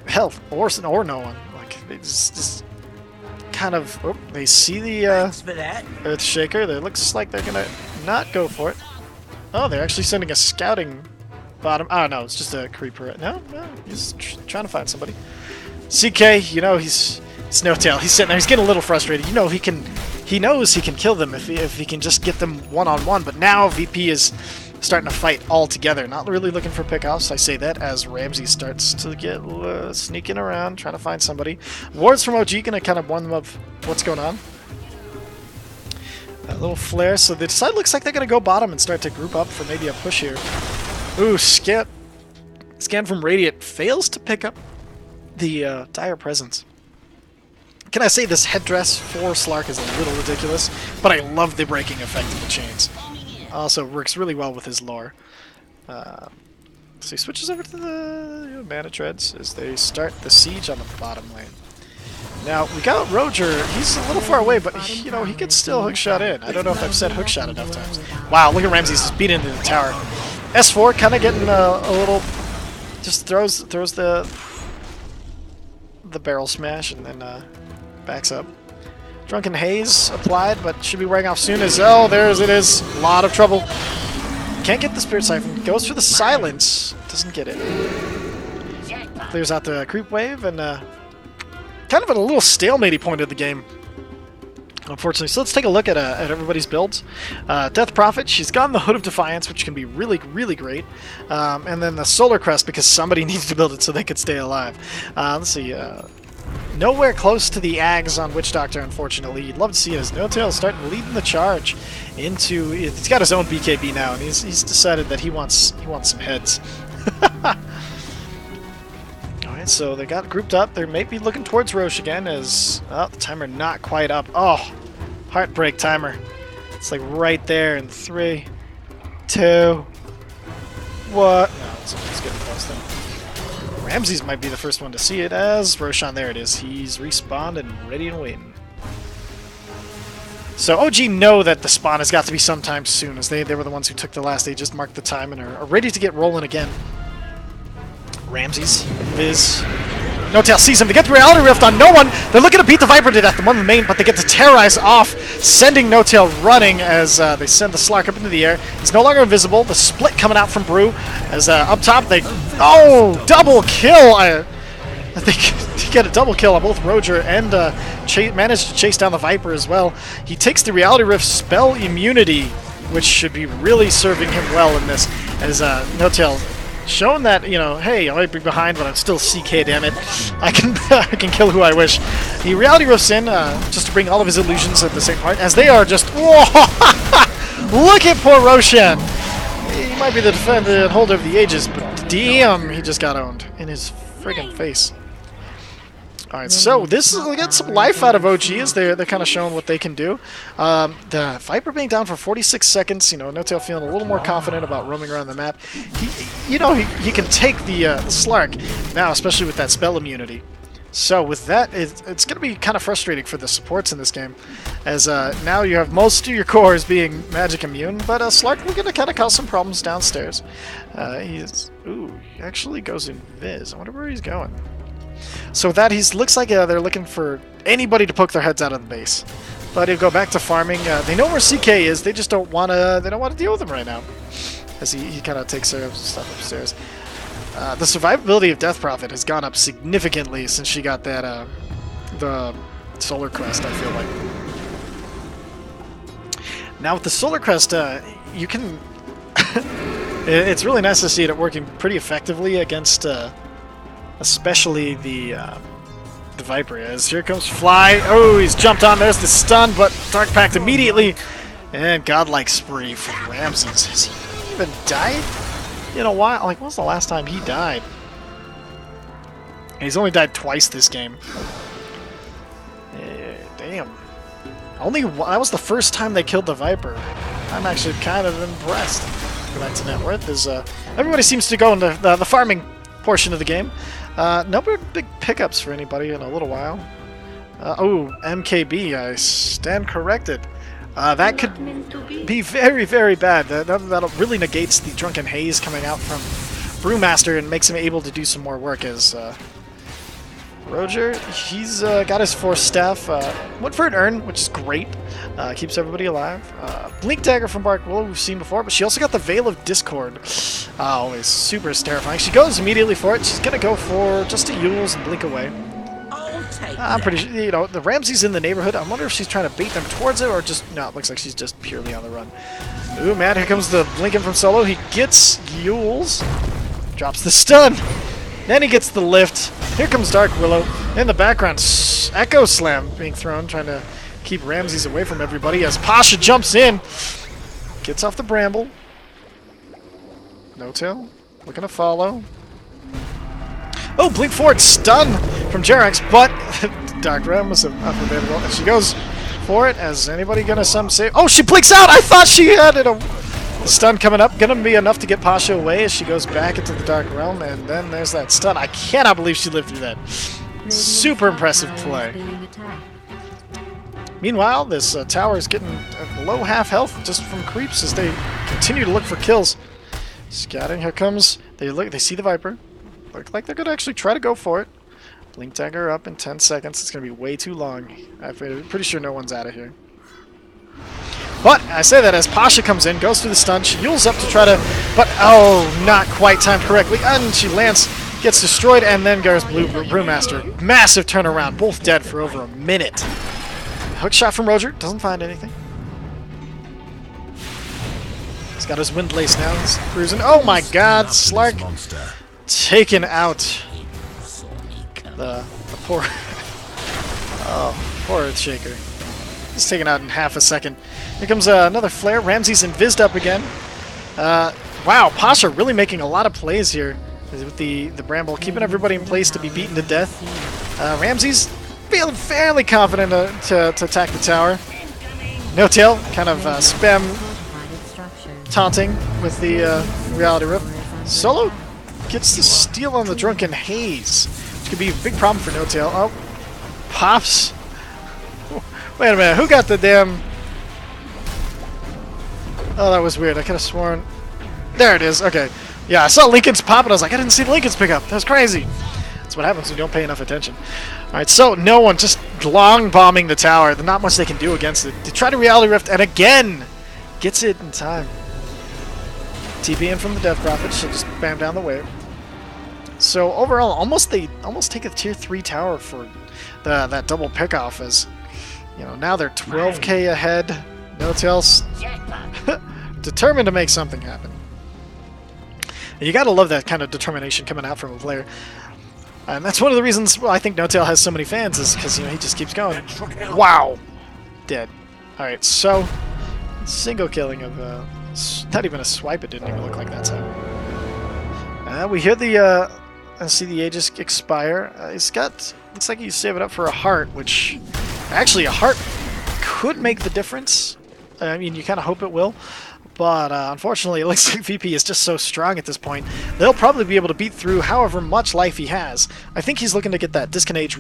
health, or no one. Like, it's just kind of... Oh, they see the Earthshaker. It looks like they're going to not go for it. Oh, they're actually sending a scouting bottom. Oh, no, it's just a creeper. No, he's trying to find somebody. CK, you know, he's No Tail. He's sitting there. He's getting a little frustrated. You know, he knows he can kill them if he can just get them one-on-one. But now VP is starting to fight all together. Not really looking for pickoffs. I say that as Ramsey starts to get sneaking around, trying to find somebody. Wards from OG going to kind of warn them of what's going on. A little flare. So the side looks like they're going to go bottom and start to group up for maybe a push here. Ooh, scan from Radiant fails to pick up the Dire Presence. Can I say this headdress for Slark is a little ridiculous, but I love the breaking effect of the chains. Also works really well with his lore. So he switches over to the Mana Treads as they start the siege on the bottom lane. Now, we got Roger. He's a little far away, but you know, he could still hookshot in. I don't know if I've said hookshot enough times. Wow, look at Ramses just beat into the tower. S4 kind of getting a little... Just throws the barrel smash and then backs up. Drunken Haze applied, but should be wearing off soon as... Oh, there's it is. A lot of trouble. Can't get the Spirit Siphon. Goes for the Silence. Doesn't get it. Clears out the Creep Wave and kind of at a little stalemate point of the game, unfortunately. So let's take a look at everybody's builds. Death Prophet, she's gotten the Hood of Defiance, which can be really, really great. And then the Solar Crest, because somebody needs to build it so they could stay alive. Let's see. nowhere close to the Ags on Witch Doctor, unfortunately. You'd love to see it as No-Tail starting leading the charge into... He's got his own BKB now, and he's decided that he wants some heads. Alright, so they got grouped up. They may be looking towards Roche again as... Oh, the timer not quite up. Oh, heartbreak timer. It's like right there in 3, 2... What? No, it's getting close then. Ramses might be the first one to see it as Roshan, there it is. He's respawned and ready and waiting. So OG know that the spawn has got to be sometime soon, as they were the ones who took the last. They just marked the time and are ready to get rolling again. Ramses, Viz. No-Tail sees him. They get the reality rift on no one. They're looking to beat the Viper to death, the one in the main, but they get to terrorize off, sending No-Tail running as they send the Slark up into the air. He's no longer invisible. The split coming out from Brew as up top they... Oh! Double kill! I think he get a double kill on both Roger and managed to chase down the Viper as well. He takes the reality rift spell immunity, which should be really serving him well in this, as No-Tail showing that, you know, hey, I might be behind, but I'm still CK, damn it. I can kill who I wish. The reality rifts in just to bring all of his illusions at the same point, as they are just... Whoa! Look at poor Roshan! He might be the defender and holder of the ages, but damn, he just got owned in his friggin' face. Alright, so this is get some life out of OG as they're kind of showing what they can do. The Viper being down for 46 seconds, you know, No-Tail feeling a little more confident about roaming around the map. He can take the Slark now, especially with that spell immunity. So with that, it's going to be kind of frustrating for the supports in this game, as now you have most of your cores being magic immune, but Slark will going to kind of cause some problems downstairs. He actually goes in Viz. I wonder where he's going. So with that, looks like they're looking for anybody to poke their heads out of the base. But he'll go back to farming. They know where CK is. They just don't want to. They don't want to deal with him right now, as he kind of takes care of stuff upstairs. The survivability of Death Prophet has gone up significantly since she got that the Solar Crest, I feel like. Now with the Solar Crest, you can. It's really nice to see it working pretty effectively against. Especially the Viper, as here comes Fly. Oh, he's jumped on. There's the stun, but Dark Pact immediately. And Godlike Spree from Ramses. Has he even died in a while? Like, when was the last time he died? He's only died twice this game. Damn. That was the first time they killed the Viper. I'm actually kind of impressed. Go back to net worth. Everybody seems to go into the farming portion of the game. No big pickups for anybody in a little while. Oh, MKB, I stand corrected. That could be very, very bad. That really negates the Drunken Haze coming out from Brewmaster and makes him able to do some more work as Roger, he's got his Force Staff. Went for an Urn, which is great. Keeps everybody alive. Blink Dagger from Bark Willow we've seen before, but she also got the Veil of Discord. Always super terrifying. She goes immediately for it. She's going to go for just a Yules and blink away. I'm pretty sure, you know, the Ramsey's in the neighborhood. I wonder if she's trying to bait them towards it or just, no, it looks like she's just purely on the run. Ooh, man, here comes the blinking from Solo. He gets Yules. Drops the stun. Then he gets the lift. Here comes Dark Willow. In the background, Echo Slam being thrown, trying to keep Ramses away from everybody as Pasha jumps in. Gets off the Bramble. No-Tail looking to follow. Oh, blink forward, stun from Jerax, but Dark Ram was unavailable. And she goes for it. As anybody gonna save? Oh, she blinks out! I thought she had it. The stun coming up, gonna be enough to get Pasha away as she goes back into the Dark Realm, and then there's that stun. I cannot believe she lived through that. Super impressive play. Meanwhile, this tower is getting below half health just from creeps as they continue to look for kills. Scouting, here comes. They see the Viper. Look like they're gonna actually try to go for it. Blink Dagger up in 10 seconds. It's gonna be way too long. I'm pretty sure no one's out of here. But I say that as Pasha comes in, goes through the stun, she Yules up to try to, but oh, not quite timed correctly, and she lands, gets destroyed, and then goes Brewmaster. Massive turnaround, both dead for over a minute. Hook shot from Roger, doesn't find anything. He's got his Windlace now, he's cruising. Oh my god, Slark taken out. The poor Oh, poor Earthshaker. He's taken out in half a second. Here comes another flare. Ramsey's invised up again. Wow, Pasha really making a lot of plays here with the Bramble, keeping everybody in place to be beaten to death. Ramsey's feeling fairly confident to attack the tower. No Tail kind of spam taunting with the Reality Rift. Solo gets the steal on the Drunken Haze, which could be a big problem for No Tail. Oh, pops. Wait a minute, who got the damn... Oh, that was weird. I could have sworn... There it is. Okay. Yeah, I saw Lincoln's pop, and I was like, I didn't see the Lincoln's pick up. That was crazy. That's what happens when you don't pay enough attention. Alright, so no one just long bombing the tower. There's not much they can do against it. They try to Reality Rift, and again gets it in time. TP in from the Death Prophet. She'll just bam down the wave. So overall, they almost take a tier 3 tower for that double pickoff. As you know, now they're 12k ahead. No Tail's determined to make something happen. And you gotta love that kind of determination coming out from a player. And that's one of the reasons I think No Tail has so many fans, is because he just keeps going. Wow! Dead. Alright, so single killing of not even a swipe, it didn't even look like that time. We hear the see the Aegis expire. He's got, looks like he's saving up for a heart, which actually a heart could make the difference. I mean, you kind of hope it will. But unfortunately, it looks like VP is just so strong at this point. They'll probably be able to beat through however much life he has. I think he's looking to get that disengage,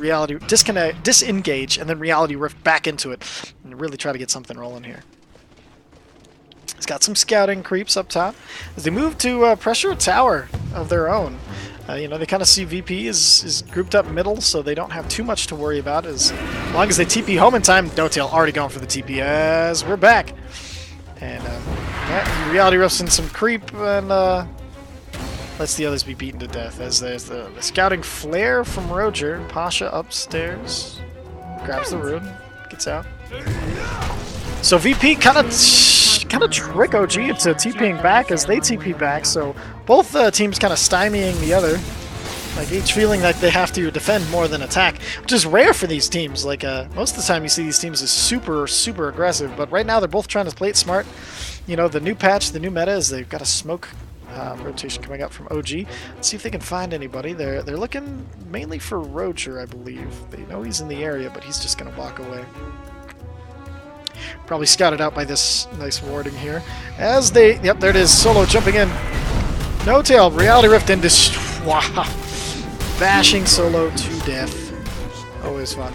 and then Reality Rift back into it, and really try to get something rolling here. He's got some scouting creeps up top as they move to pressure a tower of their own. You know, they kind of see VP is grouped up middle, so they don't have too much to worry about. As long as they TP home in time, No Tail already going for the TP as we're back. And yeah, Reality Rifts in some creep and lets the others be beaten to death. As there's the scouting flare from Roger. Pasha upstairs, grabs the rune, gets out. So VP kind of trick OG into TPing back as they TP back. So both teams kind of stymieing the other. Like each feeling like they have to defend more than attack, which is rare for these teams. Like most of the time you see these teams as super aggressive, but right now they're both trying to play it smart. You know, the new patch, the new meta is they've got a smoke rotation coming up from OG. Let's see if they can find anybody. They're looking mainly for Roger, I believe. They know he's in the area, but he's just going to walk away. Probably scouted out by this nice warding here. As they, yep, there it is. Solo jumping in. No Tail, Reality Rift and wow. Bashing Solo to death. Always fun.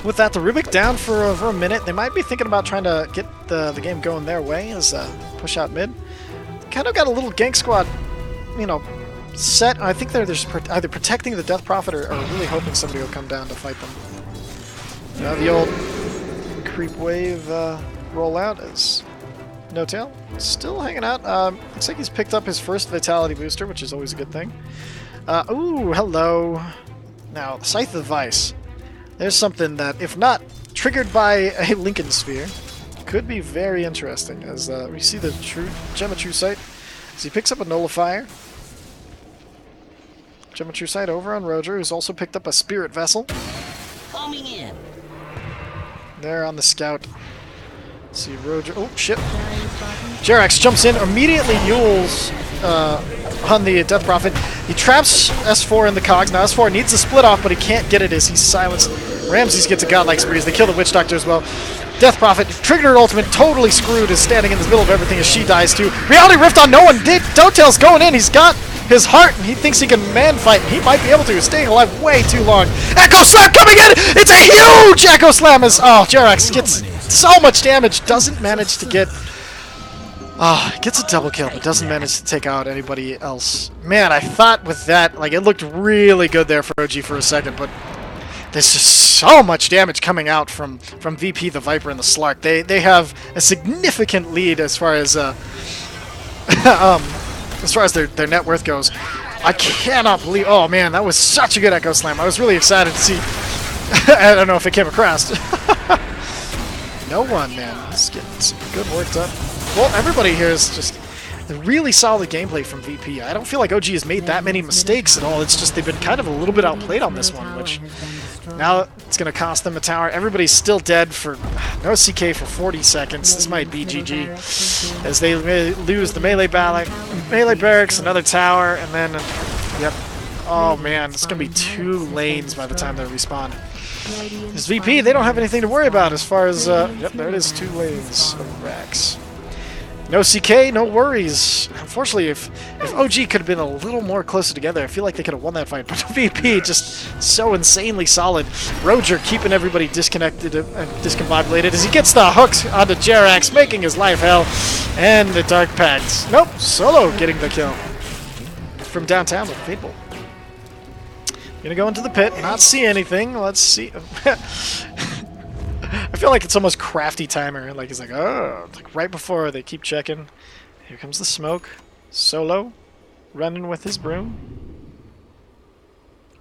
With that, the Rubik down for over a minute. They might be thinking about trying to get the game going their way as push out mid. Kind of got a little gank squad, you know, set. I think they're just either protecting the Death Prophet or really hoping somebody will come down to fight them. Now the old creep wave roll out as No Tail still hanging out. Looks like he's picked up his first Vitality booster, which is always a good thing. Ooh, hello. Now, Scythe of Vice. There's something that, if not triggered by a Lincoln Sphere, could be very interesting. As we see the Gem of True Sight. As he picks up a Nullifier. Gem of True Sight over on Roger, who's also picked up a Spirit Vessel. Coming in. There on the Scout. See Roger. Oh, shit. Jerax jumps in, immediately Yules on the Death Prophet. He traps S4 in the cogs. Now S4 needs to split off, but he can't get it as he's silenced. Ramses gets a godlike spree as they kill the Witch Doctor as well. Death Prophet, triggered her ultimate, totally screwed, is standing in the middle of everything as she dies too. Reality Rift on no one. No Tail's going in. He's got his heart, and he thinks he can man fight, and he might be able to. He's staying alive way too long. Echo Slam coming in! It's a huge Echo Slam as, oh, Jerax gets so much damage, doesn't manage to get... gets a double kill, but doesn't manage to take out anybody else. Man, I thought with that, like, it looked really good there for OG for a second, but there's just so much damage coming out from VP, the Viper, and the Slark. They have a significant lead as far as their net worth goes. I cannot believe... Oh, man, that was such a good Echo Slam. I was really excited to see... I don't know if it came across. No one, man. He's getting some good work done. Well, everybody here is just Really solid gameplay from VP. I don't feel like OG has made that many mistakes at all. It's just they've been kind of a little bit outplayed on this one, which now it's going to cost them a tower. Everybody's still dead for no CK for 40 seconds. This might be GG as they lose the melee barracks, another tower, and then, yep. Oh man, it's going to be 2 lanes by the time they respawn. This VP, they don't have anything to worry about as far as, yep, there it is, 2 lanes of racks. No CK, no worries. Unfortunately, if OG could have been a little more closer together, I feel like they could have won that fight. But VP just so insanely solid. Roger keeping everybody disconnected and discombobulated as he gets the hooks onto Jerax, making his life hell. And the Dark Pact. Nope, Solo getting the kill. From downtown with Fable. Gonna go into the pit, not see anything. Let's see. I feel like it's almost crafty timer. Like he's like, oh, like right before they keep checking. Here comes the smoke. Solo, running with his broom.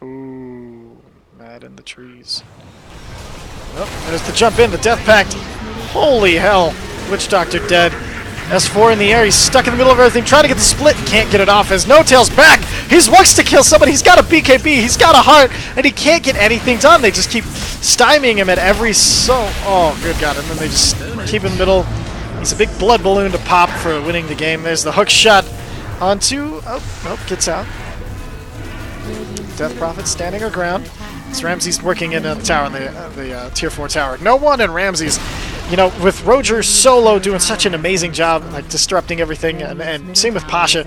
Ooh, mad in the trees. Oh, there's the jump in, the Death Pact. Holy hell, Witch Doctor dead. S4 in the air, he's stuck in the middle of everything, trying to get the split, can't get it off as No Tail's back. He wants to kill somebody, he's got a BKB, he's got a heart, and he can't get anything done. They just keep stymieing him at every oh, good God, and then they just keep him in the middle. He's a big blood balloon to pop for winning the game. There's the hook shot onto, oh, nope, gets out. Death Prophet standing her ground. It's Ramsey's working in the tower, in the tier 4 tower. No one in Ramsey's. You know, with Roger Solo doing such an amazing job, like, disrupting everything, and same with Pasha,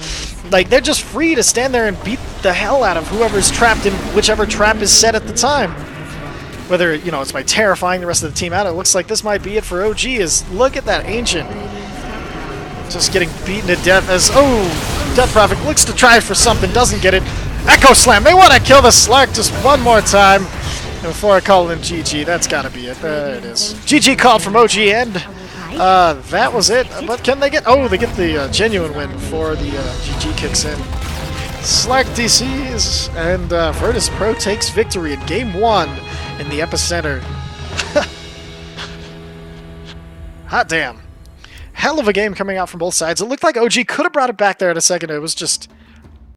like, they're just free to stand there and beat the hell out of whoever's trapped in whichever trap is set at the time. Whether, you know, it's by terrifying the rest of the team out, it looks like this might be it for OG, is look at that Ancient. Just getting beaten to death as, oh, Death Prophet looks to try for something, doesn't get it. Echo Slam, they want to kill the Slark just one more time. And before I call in GG, that's got to be it. There it is. GG called from OG, and that was it. But can they get... Oh, they get the genuine win before the GG kicks in. Slack DCs, and Virtus Pro takes victory in Game 1 in the Epicenter. Hot damn. Hell of a game coming out from both sides. It looked like OG could have brought it back there in a second. It was just...